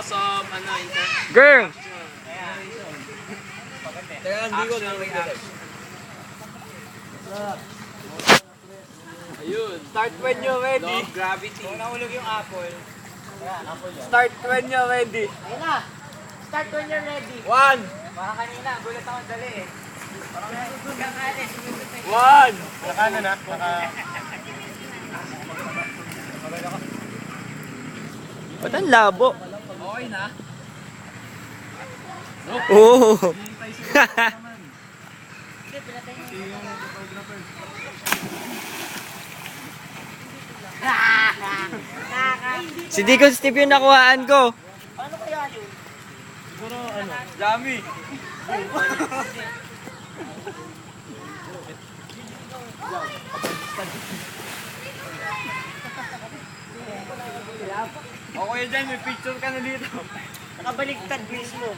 awesome, Girl! action reaction. Ayun. Start when you're ready. Law of gravity. Nahulog yung apple. Start when you're ready. Ayun na. Start when you're ready. 1, Baka kanina, gulat ako dali eh. Parang nasusunod ka kali. 1. Naka na na. Ba't ang labo? Okay na. Oo. Si Deacon Steve yung nakuhaan ko. Ano kaya yun? Dami. Okay dyan, may picture ka na dito. Nakabaligtad mismo.